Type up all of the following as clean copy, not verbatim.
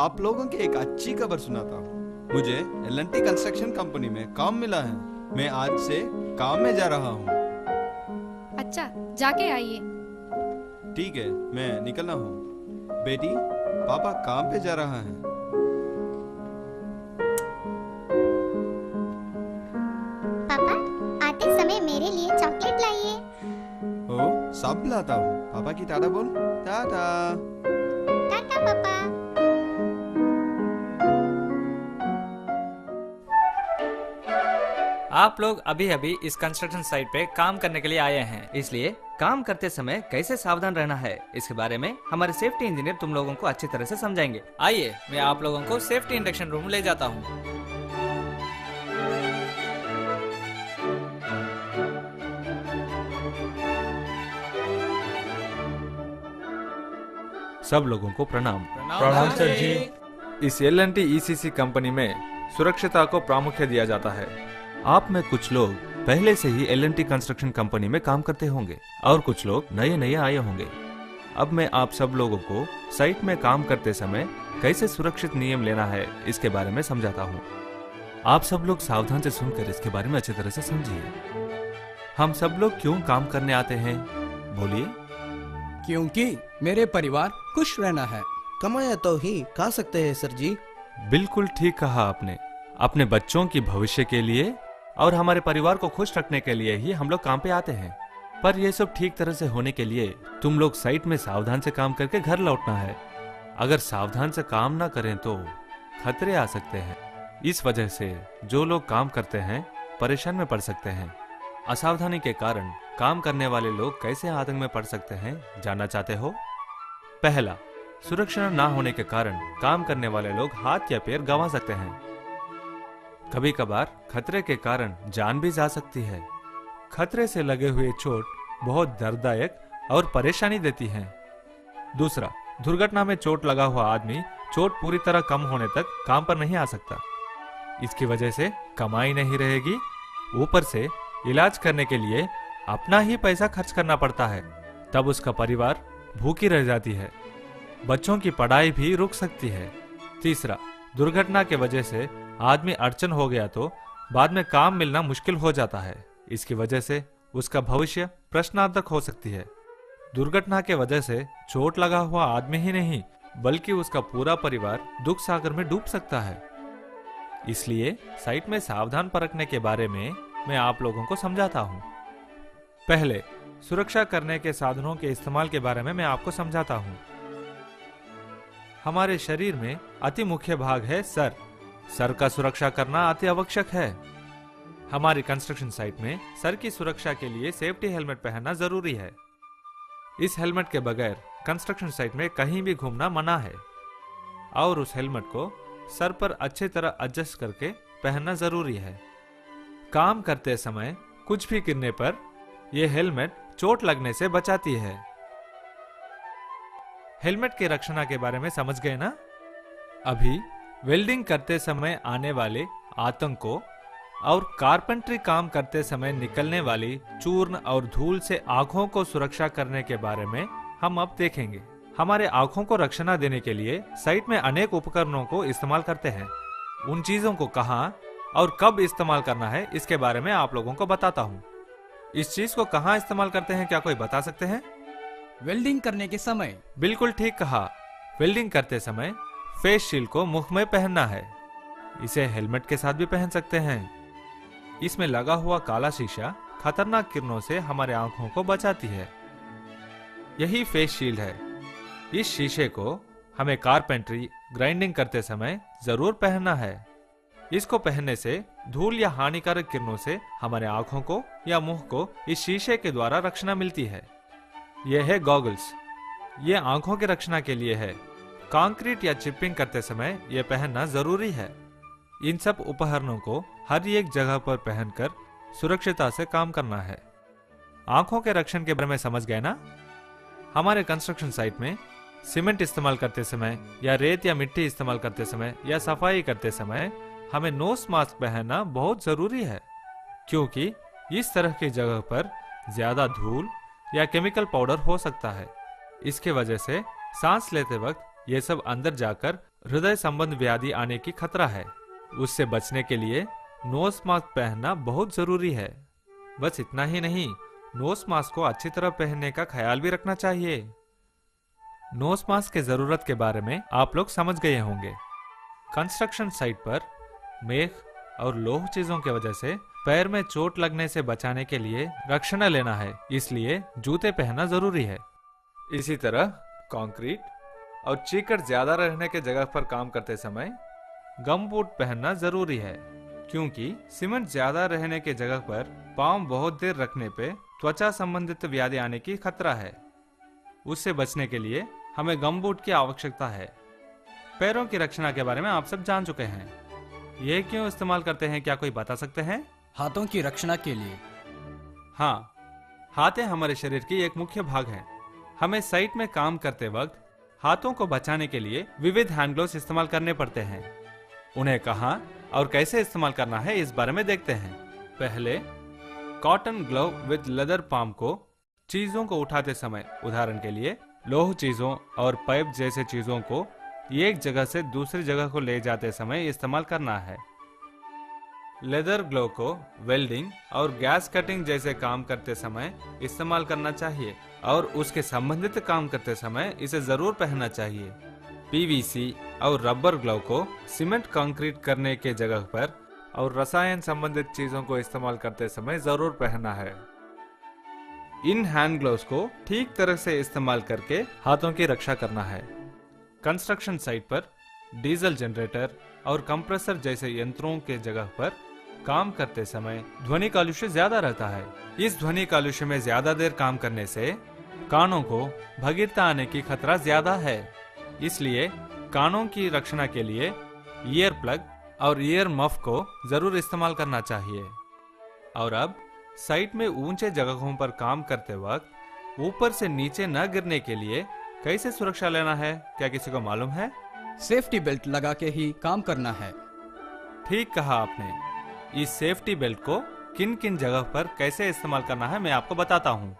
आप लोगों की एक अच्छी खबर सुनाता हूँ। मुझे एल&टी कंस्ट्रक्शन कंपनी में काम मिला है। मैं आज से काम में जा रहा हूँ। अच्छा, जाके आइए। ठीक है, मैं निकलना हूँ। बेटी, पापा काम पे जा रहा है। पापा, आते समय मेरे लिए चॉकलेट लाइए। ओ, सब लाता हूँ। पापा की टाटा बोल। टाटा। टाटा पापा। आप लोग अभी अभी इस कंस्ट्रक्शन साइट पे काम करने के लिए आए हैं, इसलिए काम करते समय कैसे सावधान रहना है इसके बारे में हमारे सेफ्टी इंजीनियर तुम लोगों को अच्छी तरह से समझाएंगे। आइए, मैं आप लोगों को सेफ्टी इंडक्शन रूम ले जाता हूँ। सब लोगों को प्रणाम। प्रणाम सर जी। इस एल&टी ईसीसी कंपनी में सुरक्षिता को प्रामुख्य दिया जाता है। आप में कुछ लोग पहले से ही एल&टी कंस्ट्रक्शन कंपनी में काम करते होंगे और कुछ लोग नए नए आए होंगे। अब मैं आप सब लोगों को साइट में काम करते समय कैसे सुरक्षित नियम लेना है इसके बारे में समझाता हूँ। आप सब लोग सावधान से सुनकर इसके बारे में अच्छी तरह से समझिए। हम सब लोग क्यों काम करने आते हैं, बोलिए। क्योंकि मेरे परिवार खुश रहना है। कमाया तो ही खा सकते हैं सर जी। बिल्कुल ठीक कहा आपने। अपने बच्चों की भविष्य के लिए और हमारे परिवार को खुश रखने के लिए ही हम लोग काम पे आते हैं। पर यह सब ठीक तरह से होने के लिए तुम लोग साइट में सावधान से काम करके घर लौटना है। अगर सावधान से काम ना करें तो खतरे आ सकते हैं। इस वजह से जो लोग काम करते हैं परेशान में पड़ सकते हैं। असावधानी के कारण काम करने वाले लोग कैसे आतंक में पड़ सकते हैं, जानना चाहते हो? पहला, सुरक्षा ना होने के कारण काम करने वाले लोग हाथ या पैर गंवा सकते हैं। कभी कभार खतरे के कारण जान भी जा सकती है। खतरे से लगे हुए चोट बहुत दर्ददायक और परेशानी देती है। दूसरा, दुर्घटना में चोट लगा हुआ आदमी चोट पूरी तरह कम होने तक काम पर नहीं आ सकता। इसकी वजह से कमाई नहीं रहेगी, ऊपर से इलाज करने के लिए अपना ही पैसा खर्च करना पड़ता है। तब उसका परिवार भूखी रह जाती है। बच्चों की पढ़ाई भी रुक सकती है। तीसरा, दुर्घटना के वजह से आदमी अड़चन हो गया तो बाद में काम मिलना मुश्किल हो जाता है। इसकी वजह से उसका भविष्य प्रश्नार्थक हो सकती है। दुर्घटना के वजह से चोट लगा हुआ आदमी ही नहीं बल्कि उसका पूरा परिवार दुख सागर में डूब सकता है। इसलिए साइट में सावधान परखने के बारे में मैं आप लोगों को समझाता हूँ। पहले, सुरक्षा करने के साधनों के इस्तेमाल के बारे में मैं आपको समझाता हूँ। हमारे शरीर में अति मुख्य भाग है सर। सर का सुरक्षा करना अति आवश्यक है। हमारी कंस्ट्रक्शन साइट में सर की सुरक्षा के लिए सेफ्टी हेलमेट पहनना जरूरी है। इस हेलमेट के बगैर कंस्ट्रक्शन साइट में कहीं भी घूमना मना है और उस हेलमेट को सर पर अच्छी तरह एडजस्ट करके पहनना जरूरी है। काम करते समय कुछ भी गिरने पर यह हेलमेट चोट लगने से बचाती है। हेलमेट की रक्षा के बारे में समझ गए ना? अभी वेल्डिंग करते समय आने वाले आतंकों और कारपेंट्री काम करते समय निकलने वाली चूर्ण और धूल से आंखों को सुरक्षा करने के बारे में हम अब देखेंगे। हमारे आंखों को रक्षा देने के लिए साइट में अनेक उपकरणों को इस्तेमाल करते हैं। उन चीजों को कहां और कब इस्तेमाल करना है इसके बारे में आप लोगों को बताता हूँ। इस चीज को कहां इस्तेमाल करते हैं, क्या कोई बता सकते हैं? वेल्डिंग करने के समय। बिल्कुल ठीक कहा। वेल्डिंग करते समय फेस शील्ड को मुख में पहनना है। इसे हेलमेट के साथ भी पहन सकते हैं। इसमें लगा हुआ काला शीशा खतरनाक किरणों से हमारे आंखों को बचाती है। यही फेस शील्ड है। इस शीशे को हमें कारपेंट्री ग्राइंडिंग करते समय जरूर पहनना है। इसको पहनने से धूल या हानिकारक किरणों से हमारे आंखों को या मुंह को इस शीशे के द्वारा रक्षा मिलती है। यह है गॉगल्स। ये आंखों की रक्षा के लिए है। कंक्रीट या चिपिंग करते समय यह पहनना जरूरी है। इन सब उपकरणों को हर एक जगह पर पहनकर सुरक्षिता से काम करना है। आंखों के रक्षण के बारे में समझ गए ना? हमारे कंस्ट्रक्शन साइट में सीमेंट इस्तेमाल करते समय या रेत या मिट्टी इस्तेमाल करते समय या सफाई करते समय हमें नोज मास्क पहनना बहुत जरूरी है, क्योंकि इस तरह की जगह पर ज्यादा धूल या केमिकल पाउडर हो सकता है। इसके वजह से सांस लेते वक्त ये सब अंदर जाकर हृदय संबंध व्याधि आने की खतरा है। उससे बचने के लिए नोज मास्क पहनना बहुत जरूरी है। बस इतना ही नहीं, नोज मास्क को अच्छी तरह पहनने का ख्याल भी रखना चाहिए। नोज मास्क की जरूरत के बारे में आप लोग समझ गए होंगे। कंस्ट्रक्शन साइट पर मेघ और लोह चीजों की वजह से पैर में चोट लगने से बचाने के लिए रक्षण लेना है, इसलिए जूते पहनना जरूरी है। इसी तरह कंक्रीट और चीकट ज्यादा रहने के जगह पर काम करते समय गम बूट पहनना जरूरी है, क्योंकि सीमेंट ज्यादा रहने के जगह पर पांव बहुत देर रखने पे त्वचा संबंधित व्याधि आने की खतरा है। उससे बचने के लिए हमें गम बूट की आवश्यकता है। पैरों की रक्षा के बारे में आप सब जान चुके हैं। ये क्यों इस्तेमाल करते हैं, क्या कोई बता सकते हैं? हाथों की रक्षा के लिए। हाँ, हाथें हमारे शरीर की एक मुख्य भाग हैं। हमें साइट में काम करते वक्त हाथों को बचाने के लिए विविध हैंड ग्लोव्स इस्तेमाल करने पड़ते हैं। उन्हें कहाँ और कैसे इस्तेमाल करना है इस बारे में देखते हैं। पहले cotton glove with leather palm को चीजों को उठाते समय, उदाहरण के लिए लोह चीजों और पाइप जैसे चीजों को एक जगह से दूसरी जगह को ले जाते समय इस्तेमाल करना है। लेदर ग्लव को वेल्डिंग और गैस कटिंग जैसे काम करते समय इस्तेमाल करना चाहिए और उसके संबंधित काम करते समय इसे जरूर पहनना चाहिए। पीवीसी और रबर ग्लव को सीमेंट कंक्रीट करने के जगह पर और रसायन संबंधित चीजों को इस्तेमाल करते समय जरूर पहनना है। इन हैंड ग्लव्स को ठीक तरह से इस्तेमाल करके हाथों की रक्षा करना है। कंस्ट्रक्शन साइट पर डीजल जनरेटर और कंप्रेसर जैसे यंत्रों के जगह पर काम करते समय ध्वनि कालुष्य ज्यादा रहता है। इस ध्वनि कालुष्य में ज्यादा देर काम करने से कानों को भंगीरता आने की खतरा ज्यादा है। इसलिए कानों की रक्षा के लिए ईयर प्लग और ईयर मफ को जरूर इस्तेमाल करना चाहिए। और अब साइट में ऊंचे जगहों पर काम करते वक्त ऊपर से नीचे न गिरने के लिए कैसे सुरक्षा लेना है, क्या किसी को मालूम है? सेफ्टी बेल्ट लगा के ही काम करना है। ठीक कहा आपने। इस सेफ्टी बेल्ट को किन किन जगह पर कैसे इस्तेमाल करना है मैं आपको बताता हूँ।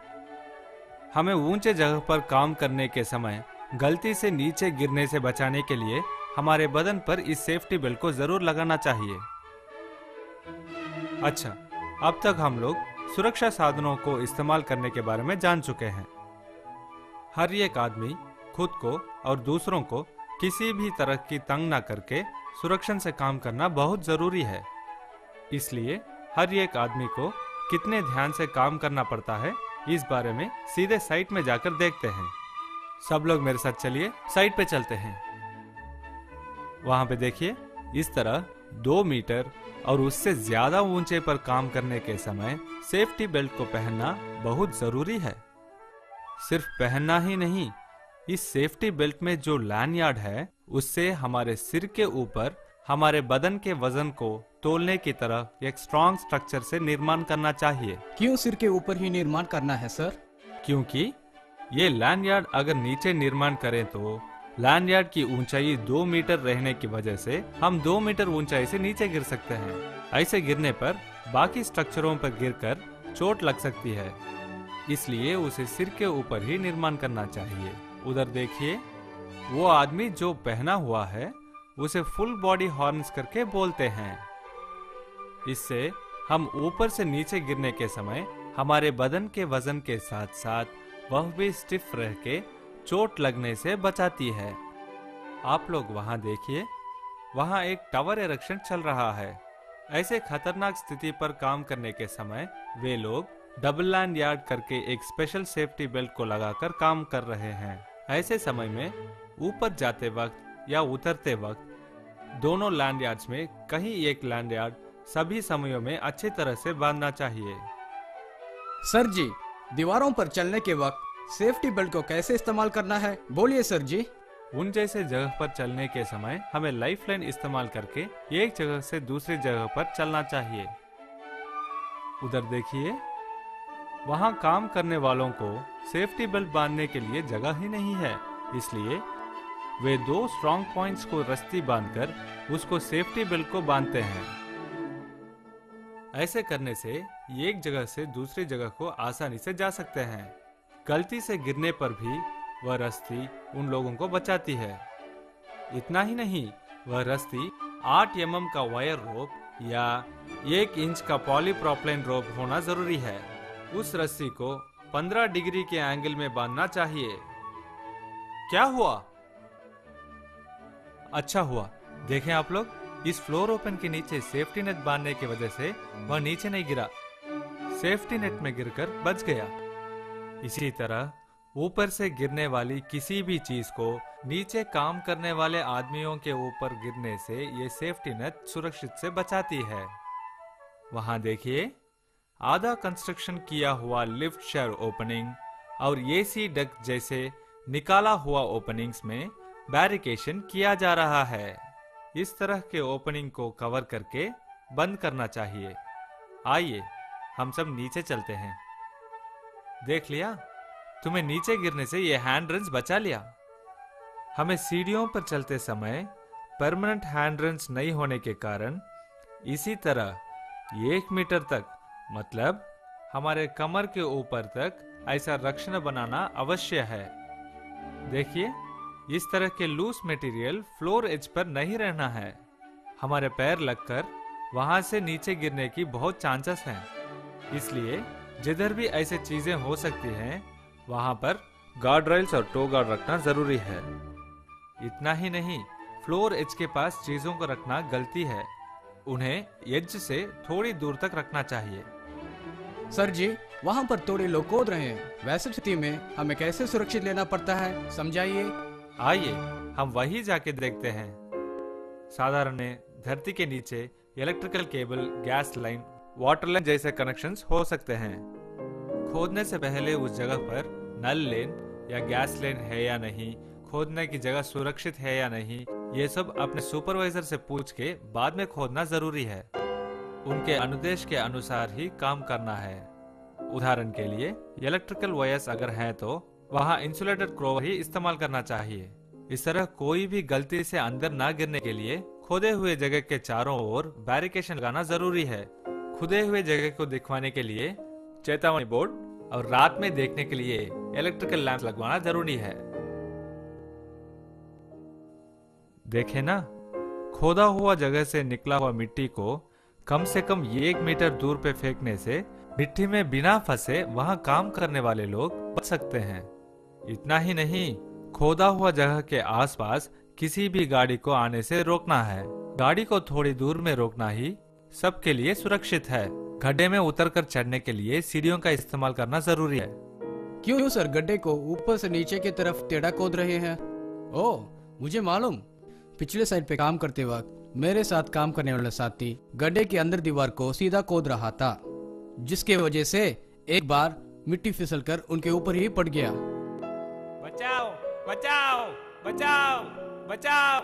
हमें ऊंचे जगह पर काम करने के समय गलती से नीचे गिरने से बचाने के लिए हमारे बदन पर इस सेफ्टी बेल्ट को जरूर लगाना चाहिए। अच्छा, अब तक हम लोग सुरक्षा साधनों को इस्तेमाल करने के बारे में जान चुके हैं। हर एक आदमी खुद को और दूसरों को किसी भी तरह की तंग न करके सुरक्षा से काम करना बहुत जरूरी है। इसलिए हर एक आदमी को कितने ध्यान से काम करना पड़ता है इस बारे में सीधे साइट में जाकर देखते हैं। सब लोग मेरे साथ चलिए, साइट पे चलते हैं। वहां पे देखिए, इस तरह 2 मीटर और उससे ज्यादा ऊंचे पर काम करने के समय सेफ्टी बेल्ट को पहनना बहुत जरूरी है। सिर्फ पहनना ही नहीं, इस सेफ्टी बेल्ट में जो लैंडयार्ड है उससे हमारे सिर के ऊपर हमारे बदन के वजन को तोलने की तरह एक स्ट्रॉन्ग स्ट्रक्चर से निर्माण करना चाहिए। क्यों सिर के ऊपर ही निर्माण करना है सर? क्योंकि ये लैंडयार्ड अगर नीचे निर्माण करें तो लैंडयार्ड की ऊंचाई 2 मीटर रहने की वजह से हम 2 मीटर ऊंचाई से नीचे गिर सकते हैं। ऐसे गिरने पर बाकी स्ट्रक्चरों पर गिरकर चोट लग सकती है, इसलिए उसे सिर के ऊपर ही निर्माण करना चाहिए। उधर देखिए, वो आदमी जो पहना हुआ है उसे फुल बॉडी हॉर्न्स करके बोलते हैं। इससे हम ऊपर से नीचे गिरने के समय हमारे बदन के वजन के साथ साथ वह भी स्टिफ रह के चोट लगने से बचाती है। आप लोग वहां देखिए, वहां एक टावर इरेक्शन चल रहा है। ऐसे खतरनाक स्थिति पर काम करने के समय वे लोग डबल लैंडयार्ड करके एक स्पेशल सेफ्टी बेल्ट को लगाकर काम कर रहे हैं। ऐसे समय में ऊपर जाते वक्त या उतरते वक्त दोनों लैंडयार्ड्स में कहीं एक लैंडयार्ड सभी समयों में अच्छी तरह से बांधना चाहिए। सर जी, दीवारों पर चलने के वक्त सेफ्टी बेल्ट को कैसे इस्तेमाल करना है, बोलिए सर जी। उन जैसे जगह पर चलने के समय हमें लाइफलाइन इस्तेमाल करके एक जगह से दूसरी जगह पर चलना चाहिए। उधर देखिए, वहां काम करने वालों को सेफ्टी बेल्ट बांधने के लिए जगह ही नहीं है, इसलिए वे 2 स्ट्रॉन्ग पॉइंट्स को रस्सी बांधकर उसको सेफ्टी बेल्ट को बांधते हैं। ऐसे करने से एक जगह से दूसरी जगह को आसानी से जा सकते हैं। गलती से गिरने पर भी वह रस्सी उन लोगों को बचाती है। इतना ही नहीं, वह रस्सी 8 mm का वायर रोप या 1 इंच का पॉलीप्रोपिलीन रोप होना जरूरी है। उस रस्सी को 15 डिग्री के एंगल में बांधना चाहिए। क्या हुआ? अच्छा हुआ, देखें आप लोग, इस फ्लोर ओपन के नीचे सेफ्टी नेट बांधने की वजह से वह नीचे नहीं गिरा, सेफ्टी नेट में गिरकर बच गया। इसी तरह ऊपर से गिरने वाली किसी भी चीज को नीचे काम करने वाले आदमियों के ऊपर गिरने से ये सेफ्टी नेट सुरक्षित से बचाती है। वहां देखिए, आधा कंस्ट्रक्शन किया हुआ लिफ्ट शेयर ओपनिंग और एसी डक्ट जैसे निकाला हुआ ओपनिंग्स में बैरिकेशन किया जा रहा है। इस तरह के ओपनिंग को कवर करके बंद करना चाहिए। आइए हम सब नीचे चलते हैं। देख लिया, तुम्हें नीचे गिरने से ये हैंड रेंच बचा लिया। हमें सीढ़ियों पर चलते समय परमानेंट हैंड रेंच नहीं होने के कारण इसी तरह 1 मीटर तक, मतलब हमारे कमर के ऊपर तक ऐसा रक्षण बनाना आवश्यक है। देखिए, इस तरह के loose material floor as per नहीं रहना है। हमारे पैर लगकर वहां से नीचे गिरने की बहुत चांसेस हैं, इसलिए जिधर भी ऐसे चीजें हो सकती हैं वहां पर गार्ड रेल्स और टो गार्ड रखना जरूरी है। इतना ही नहीं, फ्लोर एज के पास चीजों को रखना गलती है, उन्हें एज से थोड़ी दूर तक रखना चाहिए। सर जी, वहाँ पर थोड़े लोग कूद रहे हैं, वैसे स्थिति में हमें कैसे सुरक्षित लेना पड़ता है, समझाइए। आइए हम वही जाके देखते हैं। साधारण धरती के नीचे electrical cable, gas line, water line जैसे कनेक्शंस हो सकते हैं। खोदने से पहले उस जगह पर नल लेन या गैस लाइन है या नहीं, खोदने की जगह सुरक्षित है या नहीं, ये सब अपने सुपरवाइजर से पूछ के बाद में खोदना जरूरी है। उनके अनुदेश के अनुसार ही काम करना है। उदाहरण के लिए इलेक्ट्रिकल वायर्स अगर हैं तो वहां इंसुलेटेड क्रोवर ही इस्तेमाल करना चाहिए। इस तरह कोई भी गलती से अंदर ना गिरने के लिए खोदे हुए जगह के चारों ओर बैरिकेशन लगाना जरूरी है। खुदे हुए जगह को दिखवाने के लिए चेतावनी बोर्ड और रात में देखने के लिए इलेक्ट्रिकल लैंप लगवाना जरूरी है। देखे ना, खोदा हुआ जगह से निकला हुआ मिट्टी को कम से कम 1 मीटर दूर पे फेंकने से मिट्टी में बिना फंसे वहां काम करने वाले लोग बच सकते हैं। इतना ही नहीं, खोदा हुआ जगह के आसपास किसी भी गाड़ी को आने से रोकना है। गाड़ी को थोड़ी दूर में रोकना ही सबके लिए सुरक्षित है। गड्ढे में उतरकर चढ़ने के लिए सीढ़ियों का इस्तेमाल करना जरूरी है। क्यों सर गड्ढे को ऊपर से नीचे की तरफ टेढ़ा खोद रहे हैं? ओह, मुझे मालूम, पिछले साइड पे काम करते वक्त मेरे साथ काम करने वाला साथी गड्ढे के अंदर दीवार को सीधा खोद रहा था, जिसके वजह से एक बार मिट्टी फिसलकर उनके ऊपर ही पड़ गया। बचाओ बचाओ बचाओ बचाओ।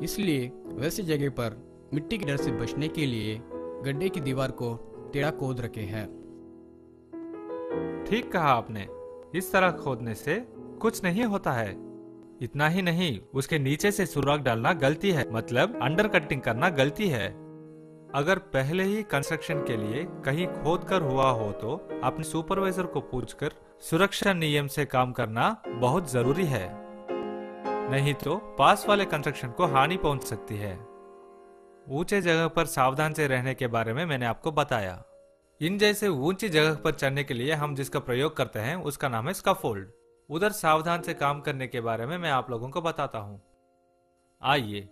इसलिए वैसी जगह पर मिट्टी के डर से बचने के लिए गड्ढे की दीवार को टेढ़ा खोद रखे हैं। ठीक कहा आपने, इस तरह खोदने से कुछ नहीं होता है। इतना ही नहीं, उसके नीचे से सुराख डालना गलती है, मतलब अंडर कटिंग करना गलती है। अगर पहले ही कंस्ट्रक्शन के लिए कहीं खोद कर हुआ हो तो अपने सुपरवाइजर को पूछकर सुरक्षा नियम से काम करना बहुत जरूरी है, नहीं तो पास वाले कंस्ट्रक्शन को हानि पहुंच सकती है। ऊंचे जगह पर सावधान से रहने के बारे में मैंने आपको बताया। इन जैसे ऊंची जगह पर चढ़ने के लिए हम जिसका प्रयोग करते हैं उसका नाम है स्कैफोल्ड। उधर सावधान से काम करने के बारे में मैं आप लोगों को बताता हूँ। आइए,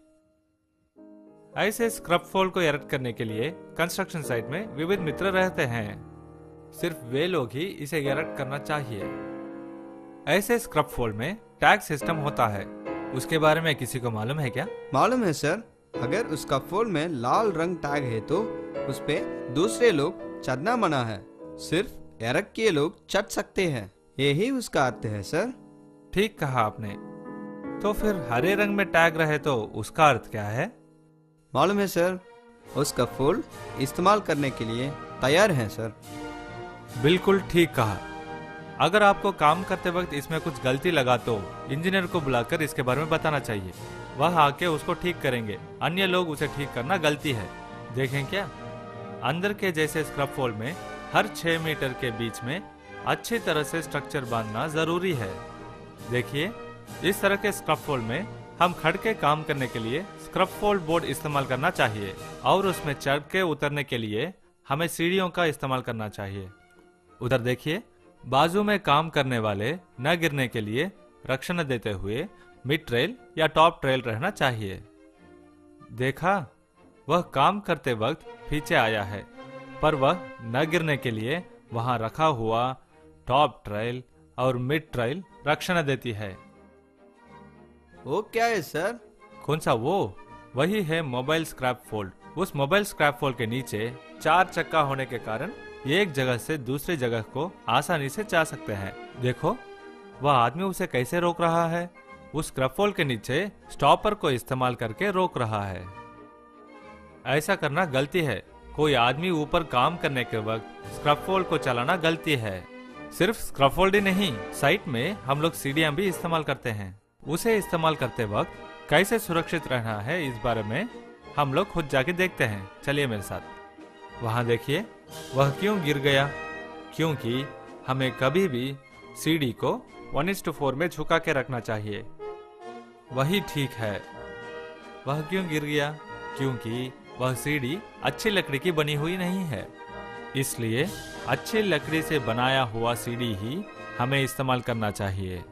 ऐसे स्कैफोल्ड को इरेक्ट करने के लिए कंस्ट्रक्शन साइट में विविध मित्र रहते हैं। सिर्फ वे लोग ही इसे इरेक्ट करना चाहिए। ऐसे स्कैफोल्ड में टैग सिस्टम होता है, उसके बारे में किसी को मालूम है क्या? मालूम है सर, अगर उसका फुल में लाल रंग टैग है तो उस पे दूसरे लोग चढ़ना मना है, सिर्फ इरेक्ट किए लोग चढ़ सकते हैं, यही उसका अर्थ है सर। ठीक कहा आपने। तो फिर हरे रंग में टैग रहे तो उसका अर्थ क्या है? मालूम है सर, उसका फुल इस्तेमाल करने के लिए तैयार है सर। बिल्कुल ठीक कहा। अगर आपको काम करते वक्त इसमें कुछ गलती लगा तो इंजीनियर को बुलाकर इसके बारे में बताना चाहिए, वह आके उसको ठीक करेंगे। अन्य लोग उसे ठीक करना गलती है। देखें क्या, अंदर के जैसे स्कैफोल्ड में हर 6 मीटर के बीच में अच्छी तरह से स्ट्रक्चर बांधना जरूरी है। देखिए, इस तरह के स्क्रैफोल्ड में हम खड़ के काम करने के लिए स्क्रैफोल्ड बोर्ड इस्तेमाल करना चाहिए और उसमें चढ़ के उतरने के लिए हमें सीढ़ियों का इस्तेमाल करना चाहिए। उधर देखिए, बाजू में काम करने वाले न गिरने के लिए रक्षण देते हुए मिड ट्रेल या टॉप ट्रेल रहना चाहिए। देखा, वह काम करते वक्त पीछे आया है, पर वह न गिरने के लिए वहां रखा हुआ टॉप ट्रेल और मिड ट्रेल रक्षण देती है। वो क्या है सर? कौन सा? वो वही है मोबाइल स्क्रैप फोल्ड। उस मोबाइल स्क्रैप फोल्ड के नीचे 4 चक्का होने के कारण एक जगह से दूसरी जगह को आसानी से जा सकते हैं। देखो, वह आदमी उसे कैसे रोक रहा है। उस स्क्रैप फोल्ड के नीचे स्टॉपर को इस्तेमाल करके रोक रहा है। ऐसा करना गलती है। कोई आदमी ऊपर काम करने के वक्त स्क्रैप फोल्ड को चलाना गलती है। सिर्फ स्क्रैप फोल्ड ही नहीं, साइट में हम लोग सीढ़ियां भी इस्तेमाल करते हैं। उसे इस्तेमाल करते वक्त कैसे सुरक्षित रहना है इस बारे में हम लोग खुद जाके देखते हैं। चलिए मेरे साथ। वहां देखिए, वह क्यों गिर गया? क्योंकि हमें कभी भी सीढ़ी को 1:4 में झुका के रखना चाहिए। वही ठीक है। वह क्यों गिर गया? क्योंकि वह सीढ़ी अच्छी लकड़ी की बनी हुई नहीं है। इसलिए अच्छी लकड़ी से बनाया हुआ सीढ़ी ही हमें इस्तेमाल करना चाहिए।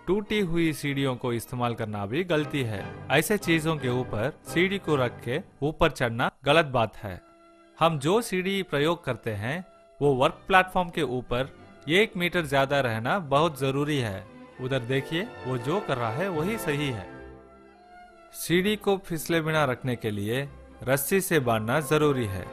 टूटी हुई सीढ़ियों को इस्तेमाल करना भी गलती है। ऐसे चीजों के ऊपर सीढ़ी को रख के ऊपर चढ़ना गलत बात है। हम जो सीढ़ी प्रयोग करते हैं वो वर्क प्लेटफॉर्म के ऊपर 1 मीटर ज्यादा रहना बहुत जरूरी है। उधर देखिए, वो जो कर रहा है वही सही है। सीढ़ी को फिसले बिना रखने के लिए रस्सी से बांधना जरूरी है।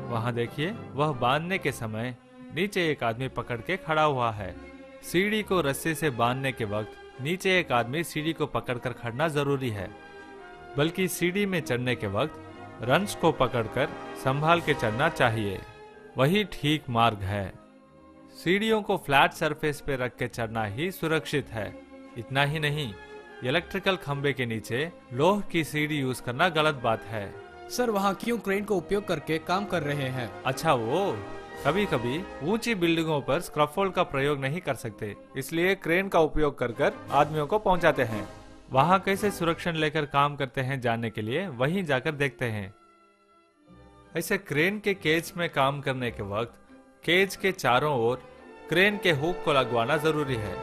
वहां देखिए, वह बांधने के समय नीचे एक आदमी पकड़ के खड़ा हुआ है। सीढ़ी को रस्सी से बांधने के वक्त नीचे एक आदमी सीढ़ी को पकड़कर खड़ना जरूरी है। बल्कि सीढ़ी में चढ़ने के वक्त रंच को पकड़कर संभाल के चढ़ना चाहिए। वही ठीक मार्ग है। सीढ़ियों को फ्लैट सरफेस पे रख के चढ़ना ही सुरक्षित है। इतना ही नहीं, इलेक्ट्रिकल खंबे के नीचे लोह की सीढ़ी यूज करना गलत बात है। सर, वहाँ क्यों क्रेन का उपयोग करके काम कर रहे हैं? अच्छा, वो कभी कभी ऊंची बिल्डिंगों पर स्क्रैफोल्ड का प्रयोग नहीं कर सकते, इसलिए क्रेन का उपयोग कर आदमियों को पहुंचाते हैं। वहां कैसे सुरक्षण लेकर काम करते हैं जानने के लिए वहीं जाकर देखते हैं। ऐसे क्रेन के केज में काम करने के वक्त केज के चारों ओर क्रेन के हुक को लगवाना जरूरी है।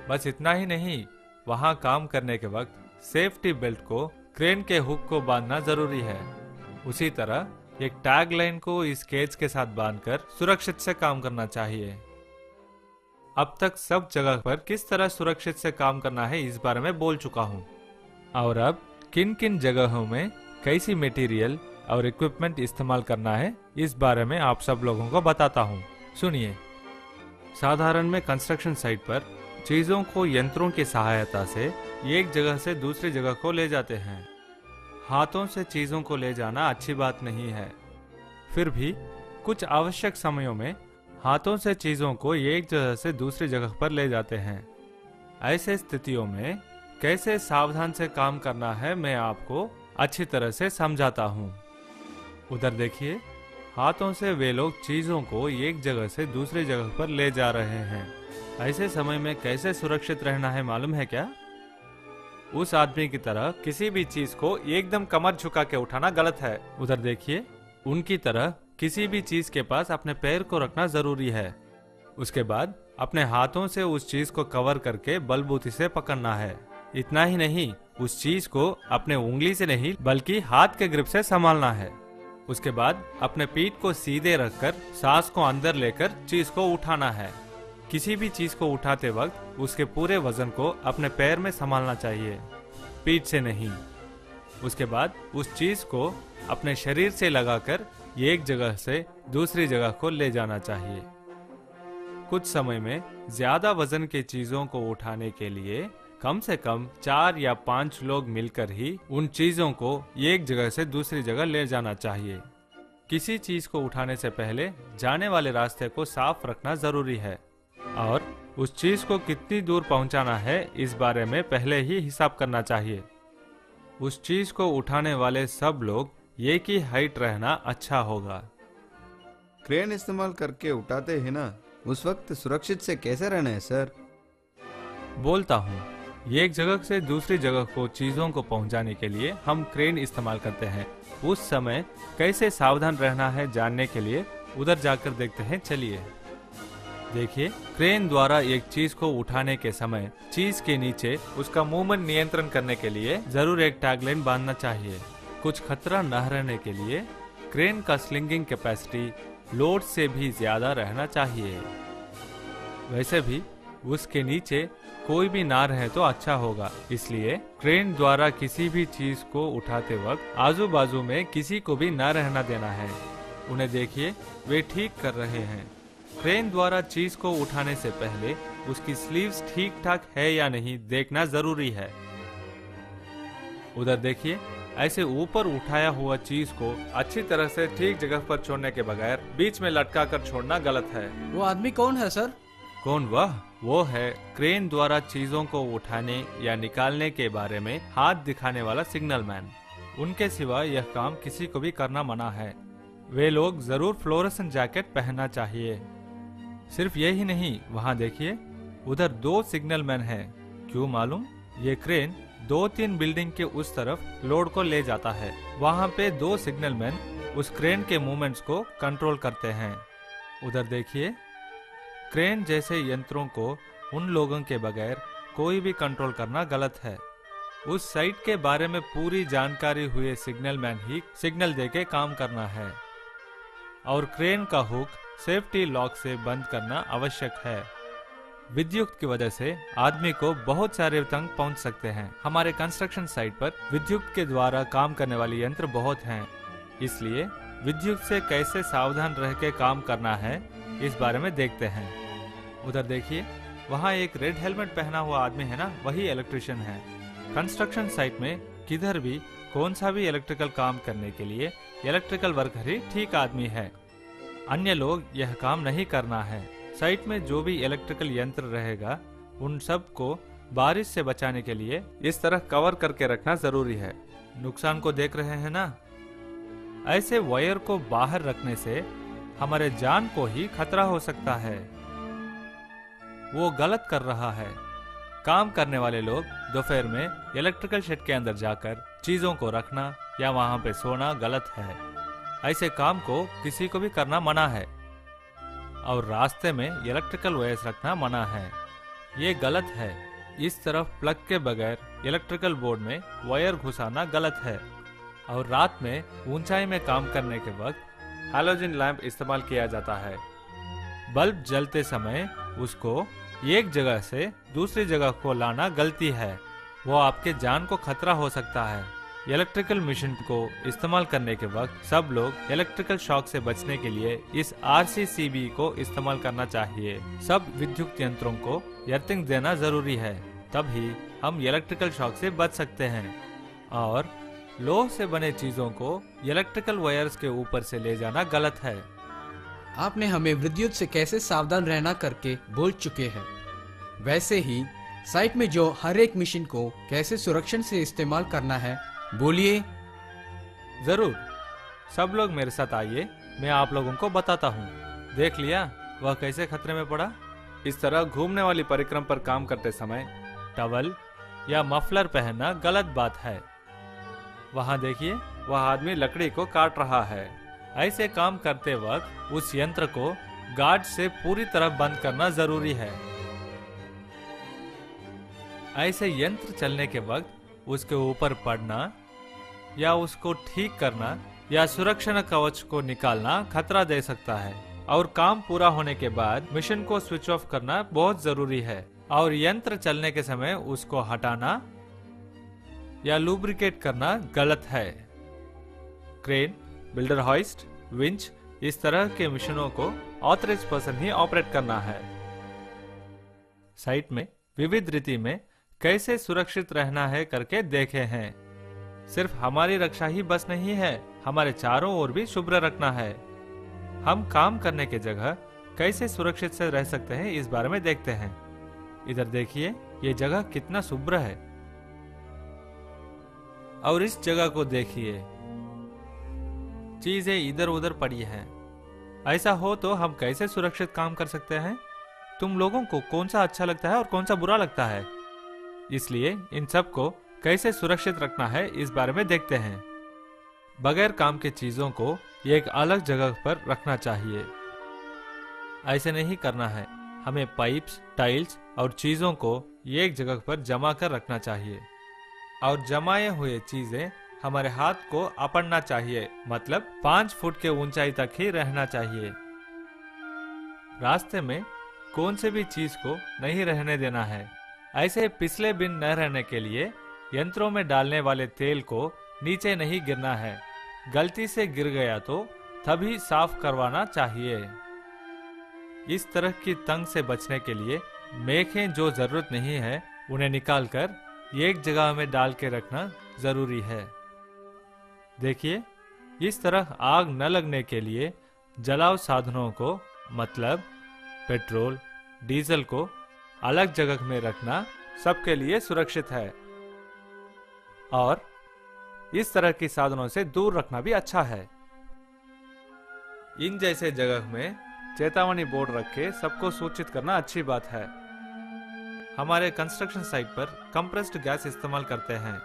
बस इतना ही नहीं, वहां काम करने के वक्त सेफ्टी बेल्ट को क्रेन के हुक को बांधना जरूरी है। उसी तरह एक टैग लाइन को इस केज के साथ बांधकर सुरक्षित से काम करना चाहिए। अब तक सब जगह पर किस तरह सुरक्षित से काम करना है इस बारे में बोल चुका हूँ। और अब किन किन जगहों में कैसी मटेरियल और इक्विपमेंट इस्तेमाल करना है इस बारे में आप सब लोगों को बताता हूँ। सुनिए। साधारण में कंस्ट्रक्शन साइट पर चीजों को यंत्रों की सहायता से एक जगह से दूसरी जगह को ले जाते हैं। हाथों से चीजों को ले जाना अच्छी बात नहीं है। फिर भी कुछ आवश्यक समयों में हाथों से चीजों को एक जगह से दूसरी जगह पर ले जाते हैं। ऐसे स्थितियों में कैसे सावधान से काम करना है मैं आपको अच्छी तरह से समझाता हूँ। उधर देखिए, हाथों से वे लोग चीजों को एक जगह से दूसरी जगह पर ले जा रहे हैं। ऐसे समय में कैसे सुरक्षित रहना है मालूम है क्या? उस आदमी की तरह किसी भी चीज को एकदम कमर झुका के उठाना गलत है। उधर देखिए, उनकी तरह किसी भी चीज के पास अपने पैर को रखना जरूरी है। उसके बाद अपने हाथों से उस चीज को कवर करके बलबूती से पकड़ना है। इतना ही नहीं, उस चीज को अपने उंगली से नहीं बल्कि हाथ के ग्रिप से संभालना है। उसके बाद अपने पीठ को सीधे रखकर सांस को अंदर लेकर चीज को उठाना है। किसी भी चीज को उठाते वक्त उसके पूरे वजन को अपने पैर में संभालना चाहिए, पीठ से नहीं। उसके बाद उस चीज को अपने शरीर से लगाकर एक जगह से दूसरी जगह को ले जाना चाहिए। कुछ समय में ज्यादा वजन के चीजों को उठाने के लिए कम से कम 4 या 5 लोग मिलकर ही उन चीजों को एक जगह से दूसरी जगह ले जाना चाहिए। किसी चीज को उठाने से पहले जाने वाले रास्ते को साफ रखना जरूरी है और उस चीज को कितनी दूर पहुंचाना है इस बारे में पहले ही हिसाब करना चाहिए। उस चीज को उठाने वाले सब लोग एक ही हाइट रहना अच्छा होगा। क्रेन इस्तेमाल करके उठाते हैं ना, उस वक्त सुरक्षित से कैसे रहना है सर? बोलता हूँ, एक जगह से दूसरी जगह को चीजों को पहुंचाने के लिए हम क्रेन इस्तेमाल करते हैं। उस समय कैसे सावधान रहना है जानने के लिए उधर जाकर देखते हैं। चलिए देखिए, क्रेन द्वारा एक चीज को उठाने के समय चीज के नीचे उसका मूवमेंट नियंत्रण करने के लिए जरूर एक टैगलाइन बांधना चाहिए। कुछ खतरा न रहने के लिए क्रेन का स्लिंगिंग कैपेसिटी लोड से भी ज्यादा रहना चाहिए। वैसे भी उसके नीचे कोई भी ना रहे तो अच्छा होगा, इसलिए क्रेन द्वारा किसी भी चीज को उठाते वक्त आजू बाजू में किसी को भी ना रहना देना है। उन्हें देखिए, वे ठीक कर रहे हैं। क्रेन द्वारा चीज को उठाने से पहले उसकी स्लीव्स ठीक ठाक है या नहीं देखना जरूरी है। उधर देखिए, ऐसे ऊपर उठाया हुआ चीज को अच्छी तरह से ठीक जगह पर छोड़ने के बगैर बीच में लटका कर छोड़ना गलत है। वो आदमी कौन है सर? कौन वह? वो है क्रेन द्वारा चीजों को उठाने या निकालने के बारे में हाथ दिखाने वाला सिग्नल मैन। उनके सिवा यह काम किसी को भी करना मना है। वे लोग जरूर फ्लोरेसेंट जैकेट पहनना चाहिए। सिर्फ यही नहीं, वहाँ देखिए, उधर 2 सिग्नल मैन हैं। क्यों मालूम? ये क्रेन 2-3 बिल्डिंग के उस तरफ लोड को ले जाता है। वहाँ पे 2 सिग्नल मैन उस क्रेन के मूवमेंट्स को कंट्रोल करते हैं। उधर देखिए, क्रेन जैसे यंत्रों को उन लोगों के बगैर कोई भी कंट्रोल करना गलत है। उस साइट के बारे में पूरी जानकारी हुए सिग्नल मैन ही सिग्नल देके काम करना है। और क्रेन का हुक सेफ्टी लॉक से बंद करना आवश्यक है। विद्युत की वजह से आदमी को बहुत सारे तंग पहुंच सकते हैं। हमारे कंस्ट्रक्शन साइट पर विद्युत के द्वारा काम करने वाले यंत्र बहुत हैं, इसलिए विद्युत से कैसे सावधान रह के काम करना है इस बारे में देखते हैं। उधर देखिए, वहाँ एक रेड हेलमेट पहना हुआ आदमी है ना, वही इलेक्ट्रिशियन है। कंस्ट्रक्शन साइट में किधर भी कौन सा भी इलेक्ट्रिकल काम करने के लिए इलेक्ट्रिकल वर्कर ही ठीक आदमी है। अन्य लोग यह काम नहीं करना है। साइट में जो भी इलेक्ट्रिकल यंत्र रहेगा उन सब को बारिश से बचाने के लिए इस तरह कवर करके रखना जरूरी है। नुकसान को देख रहे हैं ना? ऐसे वायर को बाहर रखने से हमारे जान को ही खतरा हो सकता है। वो गलत कर रहा है। काम करने वाले लोग दोपहर में इलेक्ट्रिकल शेड के अंदर जाकर चीजों को रखना या वहां पे सोना गलत है। ऐसे काम को किसी को भी करना मना है। और रास्ते में इलेक्ट्रिकल वायर्स रखना मना है। ये गलत है। इस तरफ प्लग के बगैर इलेक्ट्रिकल बोर्ड में वायर घुसाना गलत है। और रात में ऊंचाई में काम करने के वक्त हैलोजन लैंप इस्तेमाल किया जाता है। बल्ब जलते समय उसको एक जगह से दूसरी जगह को लाना गलती है। वो आपके जान को खतरा हो सकता है। इलेक्ट्रिकल मशीन को इस्तेमाल करने के वक्त सब लोग इलेक्ट्रिकल शॉक से बचने के लिए इस RCCB को इस्तेमाल करना चाहिए। सब विद्युत यंत्रों को अर्थिंग देना जरूरी है, तभी हम इलेक्ट्रिकल शॉक से बच सकते हैं। और लोह से बने चीजों को इलेक्ट्रिकल वायर्स के ऊपर से ले जाना गलत है। आपने हमें विद्युत से कैसे सावधान रहना करके बोल चुके हैं। वैसे ही साइट में जो हर एक मशीन को कैसे सुरक्षित से इस्तेमाल करना है बोलिए। जरूर, सब लोग मेरे साथ आइए, मैं आप लोगों को बताता हूँ। देख लिया वह कैसे खतरे में पड़ा? इस तरह घूमने वाली परिक्रम पर काम करते समय टवल या मफलर पहनना गलत बात है। वहाँ देखिए, वह आदमी लकड़ी को काट रहा है। ऐसे काम करते वक्त उस यंत्र को गार्ड से पूरी तरह बंद करना जरूरी है। ऐसे यंत्र चलने के वक्त उसके ऊपर पड़ना या उसको ठीक करना या सुरक्षा कवच को निकालना खतरा दे सकता है। और काम पूरा होने के बाद मशीन को स्विच ऑफ करना बहुत जरूरी है। और यंत्र चलने के समय उसको हटाना या लुब्रिकेट करना गलत है। क्रेन, बिल्डर हॉइस्ट, विंच, इस तरह के मशीनों को ऑथराइज्ड पर्सन ही ऑपरेट करना है। साइट में विविध रीति में कैसे सुरक्षित रहना है करके देखे हैं। सिर्फ हमारी रक्षा ही बस नहीं है, हमारे चारों ओर भी शुभ्र रखना है। हम काम करने की जगह कैसे सुरक्षित से रह सकते हैं इस बारे में देखते हैं। इधर देखिए, ये जगह कितना शुभ्र है। और इस जगह को देखिए, चीजें इधर उधर पड़ी हैं। ऐसा हो तो हम कैसे सुरक्षित काम कर सकते हैं? तुम लोगों को कौन सा अच्छा लगता है और कौन सा बुरा लगता है? इसलिए इन सब को कैसे सुरक्षित रखना है इस बारे में देखते हैं। बगैर काम के चीजों को एक अलग जगह पर रखना चाहिए। ऐसे नहीं करना है। हमें पाइप्स, टाइल्स और चीजों को एक जगह पर जमा कर रखना चाहिए और जमाए हुए चीजें हमारे हाथ को अपड़ना चाहिए, मतलब 5 फुट के ऊंचाई तक ही रहना चाहिए। रास्ते में कौन से भी चीज को नहीं रहने देना है। ऐसे पिछले बिन न रहने के लिए यंत्रों में डालने वाले तेल को नीचे नहीं गिरना है। गलती से गिर गया तो तभी साफ करवाना चाहिए। इस तरह की तंग से बचने के लिए मेखें जो जरूरत नहीं है उन्हें निकालकर एक जगह में डाल के रखना जरूरी है। देखिए, इस तरह आग न लगने के लिए जलाव साधनों को, मतलब पेट्रोल, डीजल को अलग जगह में रखना सबके लिए सुरक्षित है और इस तरह की साधनों से दूर रखना भी अच्छा है। इन जैसे जगह में चेतावनी बोर्ड रख के सबको सूचित करना अच्छी बात है। हमारे कंस्ट्रक्शन साइट पर कंप्रेस्ड गैस इस्तेमाल करते हैं।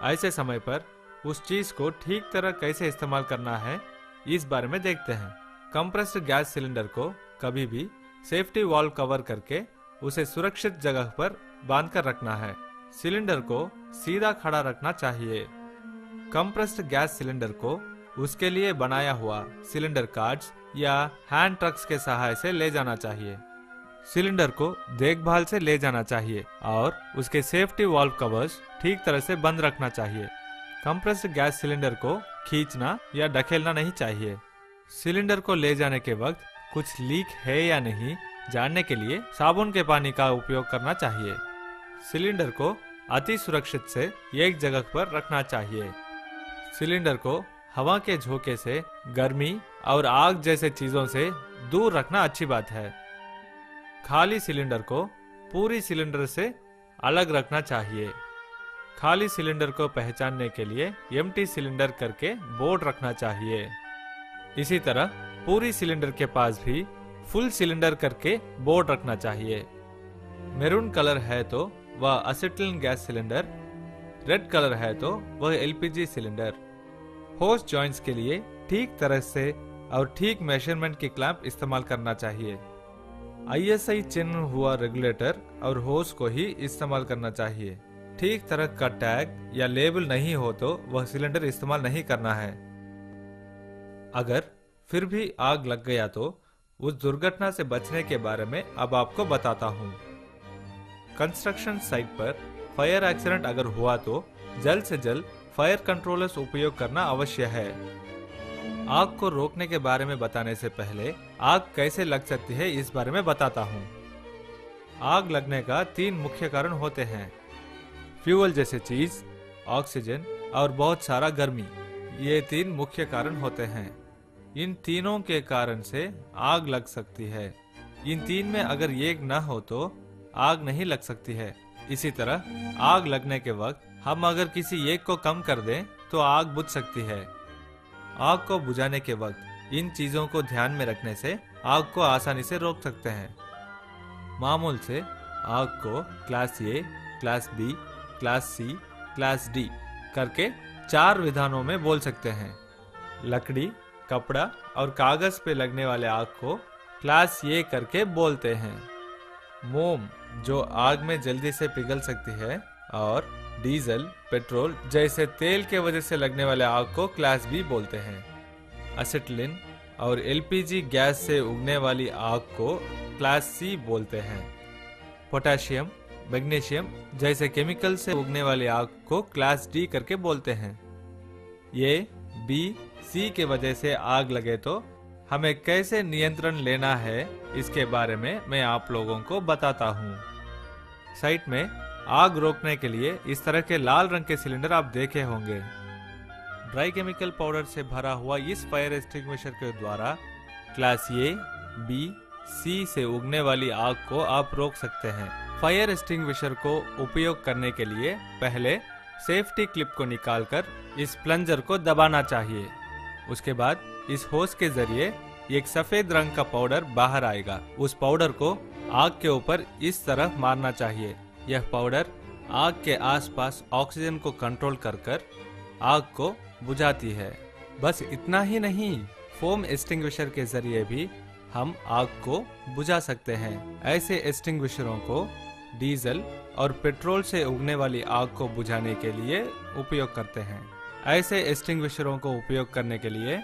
ऐसे समय पर उस चीज को ठीक तरह कैसे इस्तेमाल करना है इस बारे में देखते हैं। कंप्रेस्ड गैस सिलेंडर को कभी भी सेफ्टी वाल्व कवर करके उसे सुरक्षित जगह पर बांध कर रखना है। सिलेंडर को सीधा खड़ा रखना चाहिए। कंप्रेस्ड गैस सिलेंडर को उसके लिए बनाया हुआ सिलेंडर कार्ड्स या हैंड ट्रक्स के सहायता से ले जाना चाहिए। सिलेंडर को देखभाल से ले जाना चाहिए और उसके सेफ्टी वाल्व कवर्स ठीक तरह से बंद रखना चाहिए। कंप्रेस्ड गैस सिलेंडर को खींचना या ढकेलना नहीं चाहिए। सिलेंडर को ले जाने के वक्त कुछ लीक है या नहीं जानने के लिए साबुन के पानी का उपयोग करना चाहिए। सिलेंडर को अति सुरक्षित से एक जगह पर रखना चाहिए। सिलेंडर को हवा के झोंके से, गर्मी और आग जैसे चीजों से दूर रखना अच्छी बात है। खाली सिलेंडर को पूरी सिलेंडर से अलग रखना चाहिए। खाली सिलेंडर को पहचानने के लिए एम्प्टी सिलेंडर करके बोर्ड रखना चाहिए। इसी तरह पूरी सिलेंडर के पास भी फुल सिलेंडर करके बोर्ड रखना चाहिए। मैरून कलर है तो वह असेटिलीन गैस सिलेंडर, रेड कलर है तो वह एलपीजी सिलेंडर। होस जॉइंट्स के लिए ठीक तरह से और ठीक मेजरमेंट की क्लैंप इस्तेमाल करना चाहिए। आईएसआई चिन्ह हुआ रेगुलेटर और होस को ही इस्तेमाल करना चाहिए। ठीक तरह का टैग या लेबल नहीं हो तो वह सिलेंडर इस्तेमाल नहीं करना है। अगर फिर भी आग लग गया तो उस दुर्घटना से बचने के बारे में अब आपको बताता हूँ। कंस्ट्रक्शन साइट पर फायर एक्सीडेंट अगर हुआ तो जल्द से जल्द फायर कंट्रोलर्स उपयोग करना अवश्य है। आग को रोकने के बारे में बताने से पहले आग कैसे लग सकती है इस बारे में बताता हूँ। आग लगने का 3 मुख्य कारण होते हैं। फ्यूल जैसे चीज, ऑक्सीजन और बहुत सारा गर्मी, ये 3 मुख्य कारण होते हैं। इन तीनों के कारण से आग लग सकती है। इन 3 में अगर एक न हो तो आग नहीं लग सकती है। इसी तरह आग लगने के वक्त हम अगर किसी एक को कम कर दें तो आग बुझ सकती है। आग को बुझाने के वक्त इन चीजों को ध्यान में रखने से आग को आसानी से रोक सकते हैं। मामूल से आग को class A, class B, class C, class D करके 4 विधानों में बोल सकते हैं। लकड़ी, कपड़ा और कागज पे लगने वाले आग को क्लास ए करके बोलते हैं। मोम जो आग में जल्दी से पिघल सकती है और डीजल, पेट्रोल जैसे तेल के वजह से लगने वाले आग को क्लास बी बोलते हैं। असेटिलीन और एलपीजी गैस से उगने वाली आग को क्लास सी बोलते हैं। पोटेशियम, मैग्नीशियम जैसे केमिकल से उगने वाली आग को क्लास डी करके बोलते हैं। ए, बी, सी के वजह से आग लगे तो हमें कैसे नियंत्रण लेना है इसके बारे में मैं आप लोगों को बताता हूँ। साइट में आग रोकने के लिए इस तरह के लाल रंग के सिलेंडर आप देखे होंगे। ड्राई केमिकल पाउडर से भरा हुआ इस फायर एक्सटिंग्विशर के द्वारा क्लास ए, बी, सी से उगने वाली आग को आप रोक सकते हैं। फायर एक्सटिंग्विशर को उपयोग करने के लिए पहले सेफ्टी क्लिप को निकालकर इस प्लंजर को दबाना चाहिए। उसके बाद इस होस के जरिए एक सफेद रंग का पाउडर बाहर आएगा। उस पाउडर को आग के ऊपर इस तरह मारना चाहिए। यह पाउडर आग के आसपास ऑक्सीजन को कंट्रोल कर आग को बुझाती है। बस इतना ही नहीं, फोम एक्सटिंग्विशर के जरिए भी हम आग को बुझा सकते हैं। ऐसे एक्सटिंग्विशरों को डीजल और पेट्रोल से उगने वाली आग को बुझाने के लिए उपयोग करते हैं। ऐसे एक्सटिंग्विशरों को उपयोग करने के लिए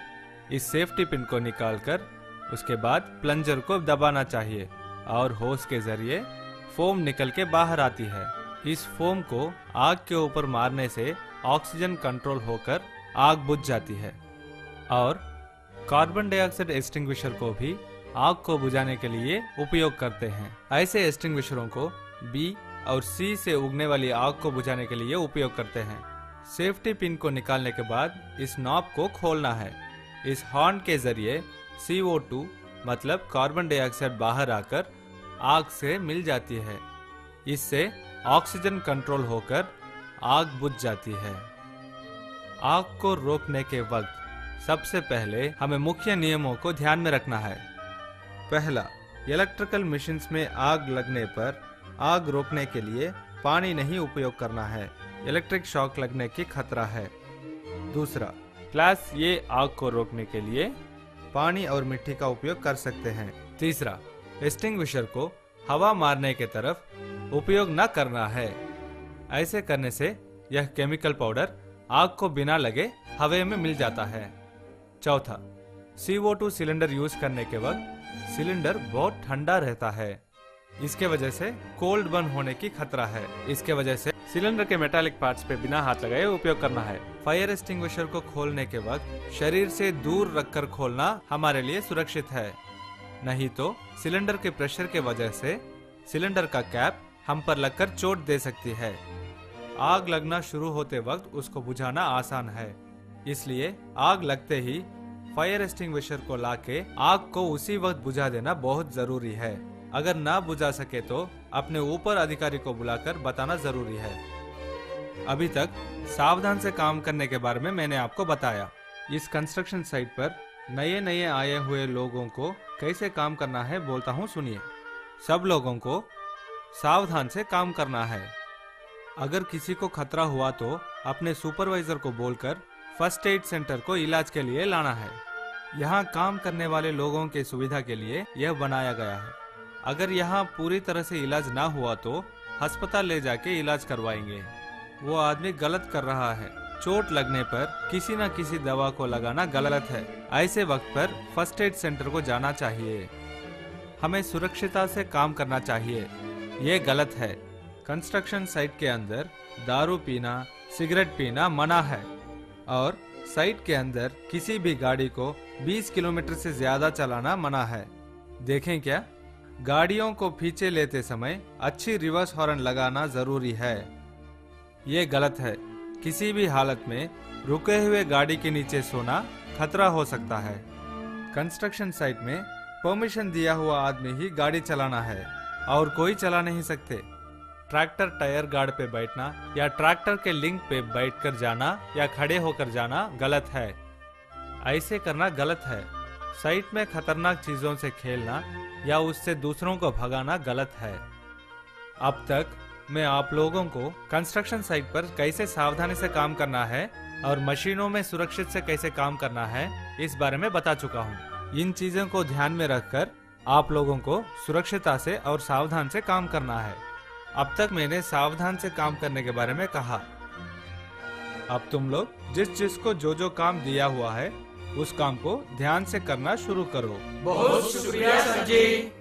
इस सेफ्टी पिन को निकालकर उसके बाद प्लंजर को दबाना चाहिए और होस के जरिए फोम निकल के बाहर आती है। इस फोम को आग के ऊपर मारने से ऑक्सीजन कंट्रोल होकर आग बुझ जाती है। और कार्बन डाइऑक्साइड एक्सटिंग्विशर को भी आग को बुझाने के लिए उपयोग करते हैं। ऐसे एक्सटिंग्विशरों को बी और सी से उगने वाली आग को बुझाने के लिए उपयोग करते हैं। सेफ्टी पिन को निकालने के बाद इस नॉब को खोलना है। इस हॉर्न के जरिए CO2 मतलब कार्बन डाइऑक्साइड बाहर आकर आग से मिल जाती है। इससे ऑक्सीजन कंट्रोल होकर आग बुझ जाती है। आग को रोकने के वक्त सबसे पहले हमें मुख्य नियमों को ध्यान में रखना है। पहला, इलेक्ट्रिकल मशीन्स में आग लगने पर आग रोकने के लिए पानी नहीं उपयोग करना है, इलेक्ट्रिक शॉक लगने की खतरा है। दूसरा, क्लास ए आग को रोकने के लिए पानी और मिट्टी का उपयोग कर सकते हैं। तीसरा, एक्सटिंग्विशर को हवा मारने के तरफ उपयोग न करना है, ऐसे करने से यह केमिकल पाउडर आग को बिना लगे हवा में मिल जाता है। चौथा, CO2 सिलेंडर यूज करने के वक्त सिलेंडर बहुत ठंडा रहता है, इसके वजह से कोल्ड बर्न होने की खतरा है। इसके वजह से सिलेंडर के मेटालिक पार्ट्स पे बिना हाथ लगाए उपयोग करना है। फायर एक्सटिंग्विशर को खोलने के वक्त शरीर से दूर रखकर खोलना हमारे लिए सुरक्षित है, नहीं तो सिलेंडर के प्रेशर के वजह से सिलेंडर का कैप हम पर लगकर चोट दे सकती है। आग लगना शुरू होते वक्त उसको बुझाना आसान है, इसलिए आग लगते ही फायर एक्सटिंग्विशर को लाके आग को उसी वक्त बुझा देना बहुत जरूरी है। अगर ना बुझा सके तो अपने ऊपर अधिकारी को बुलाकर बताना जरूरी है। अभी तक सावधान से काम करने के बारे में मैंने आपको बताया। इस कंस्ट्रक्शन साइट पर नए नए आए हुए लोगों को कैसे काम करना है बोलता हूँ, सुनिए। सब लोगों को सावधान से काम करना है। अगर किसी को खतरा हुआ तो अपने सुपरवाइजर को बोलकर फर्स्ट एड सेंटर को इलाज के लिए लाना है। यहाँ काम करने वाले लोगों की सुविधा के लिए यह बनाया गया है। अगर यहाँ पूरी तरह से इलाज ना हुआ तो अस्पताल ले जाके इलाज करवाएंगे। वो आदमी गलत कर रहा है। चोट लगने पर किसी न किसी दवा को लगाना गलत है। ऐसे वक्त पर फर्स्ट एड सेंटर को जाना चाहिए। हमें सुरक्षिता से काम करना चाहिए, ये गलत है। कंस्ट्रक्शन साइट के अंदर दारू पीना, सिगरेट पीना मना है और साइट के अंदर किसी भी गाड़ी को 20 किलोमीटर से ज्यादा चलाना मना है। देखें क्या, गाड़ियों को पीछे लेते समय अच्छी रिवर्स हॉर्न लगाना जरूरी है। ये गलत है। किसी भी हालत में रुके हुए गाड़ी के नीचे सोना खतरा हो सकता है। कंस्ट्रक्शन साइट में परमिशन दिया हुआ आदमी ही गाड़ी चलाना है और कोई चला नहीं सकते। ट्रैक्टर टायर गार्ड पे बैठना या ट्रैक्टर के लिंक पे बैठकर जाना या खड़े होकर जाना गलत है। ऐसे करना गलत है। साइट में खतरनाक चीजों से खेलना या उससे दूसरों को भगाना गलत है। अब तक मैं आप लोगों को कंस्ट्रक्शन साइट पर कैसे सावधानी से काम करना है और मशीनों में सुरक्षित से कैसे काम करना है इस बारे में बता चुका हूँ। इन चीजों को ध्यान में रखकर आप लोगों को सुरक्षिता से और सावधान से काम करना है। अब तक मैंने सावधान से काम करने के बारे में कहा। अब तुम लोग जिस को जो काम दिया हुआ है उस काम को ध्यान से करना शुरू करो। बहुत शुक्रिया सर जी।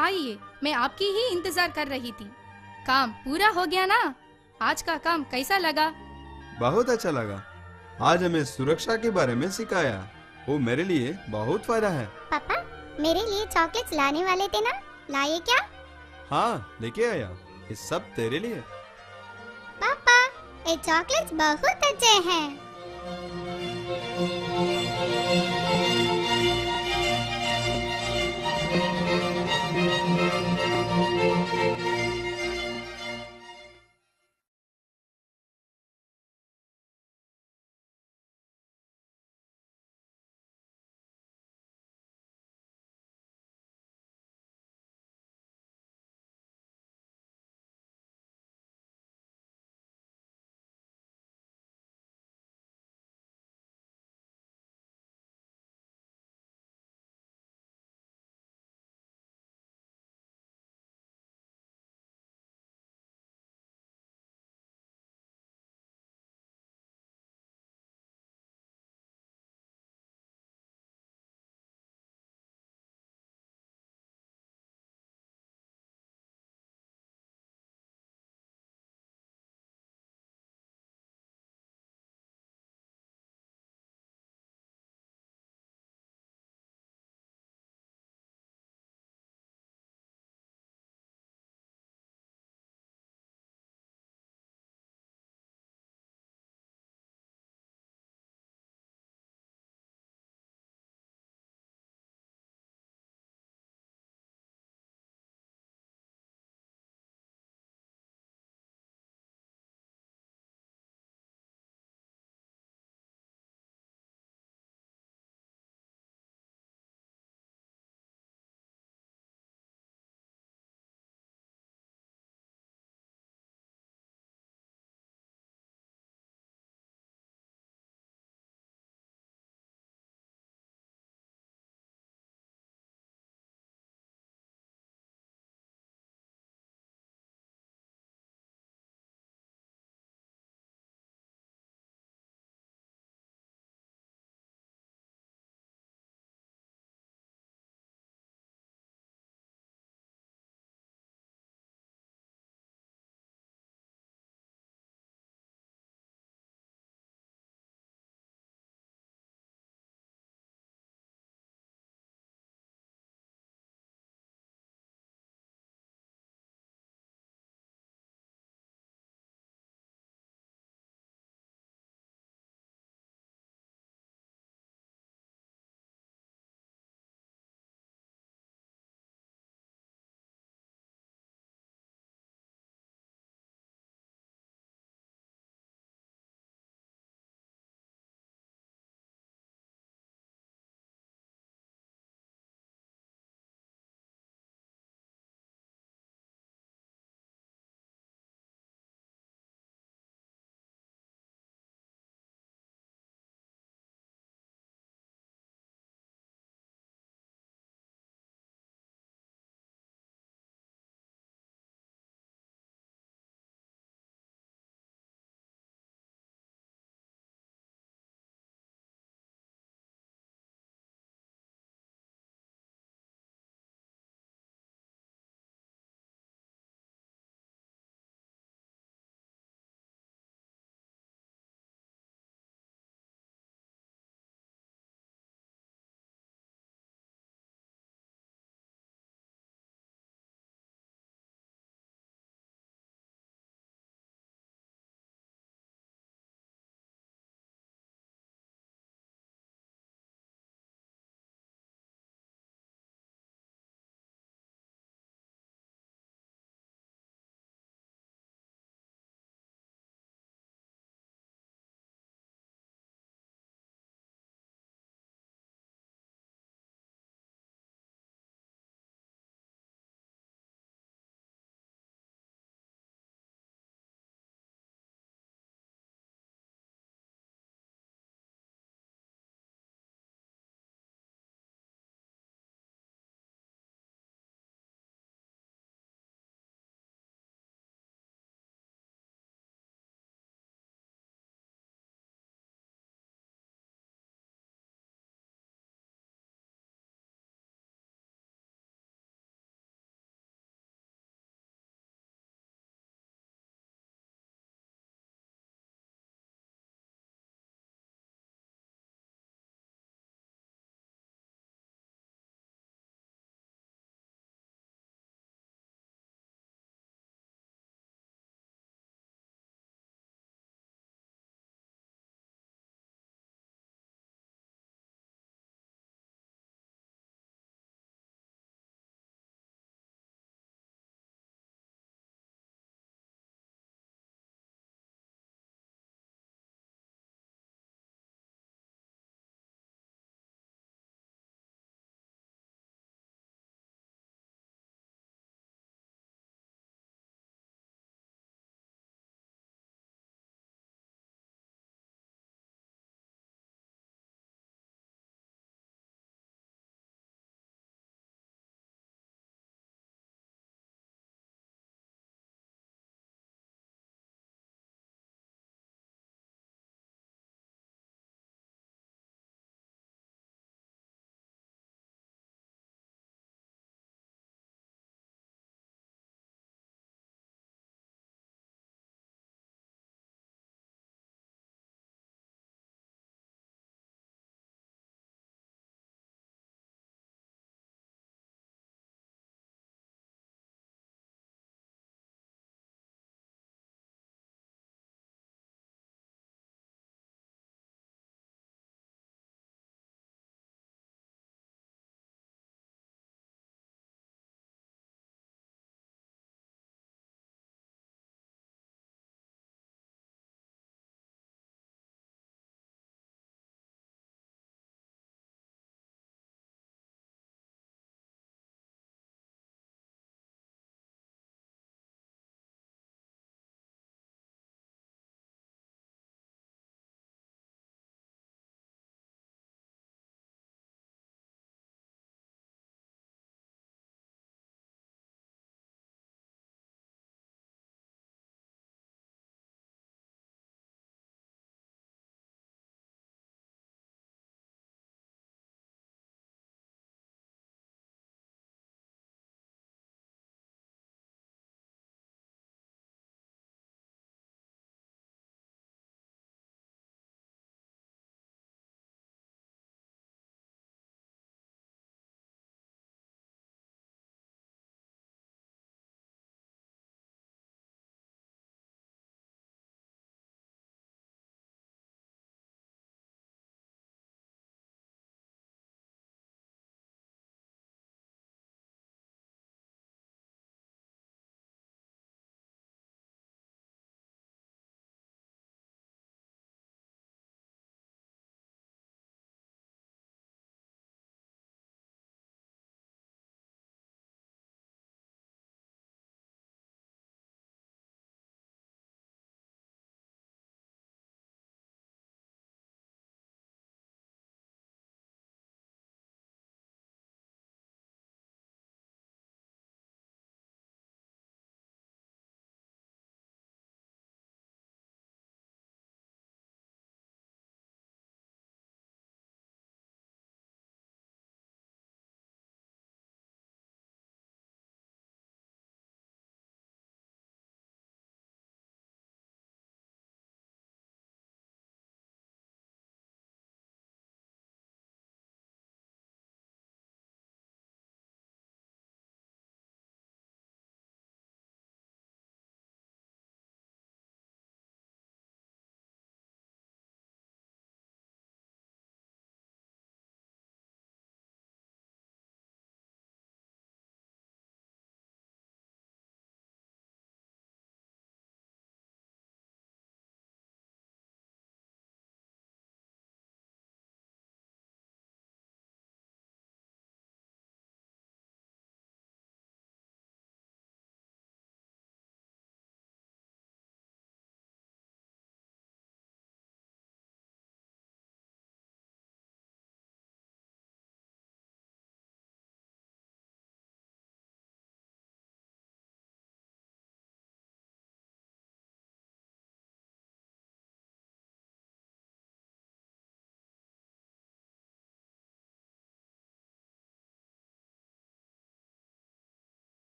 आइए, मैं आपकी ही इंतजार कर रही थी। काम पूरा हो गया ना? आज का काम कैसा लगा? बहुत अच्छा लगा। आज हमें सुरक्षा के बारे में सिखाया, वो मेरे लिए बहुत फायदा है। पापा, मेरे लिए चॉकलेट्स लाने वाले थे ना, लाए क्या? हाँ, लेके आया। ये सब तेरे लिए। पापा, ये चॉकलेट्स बहुत अच्छे हैं।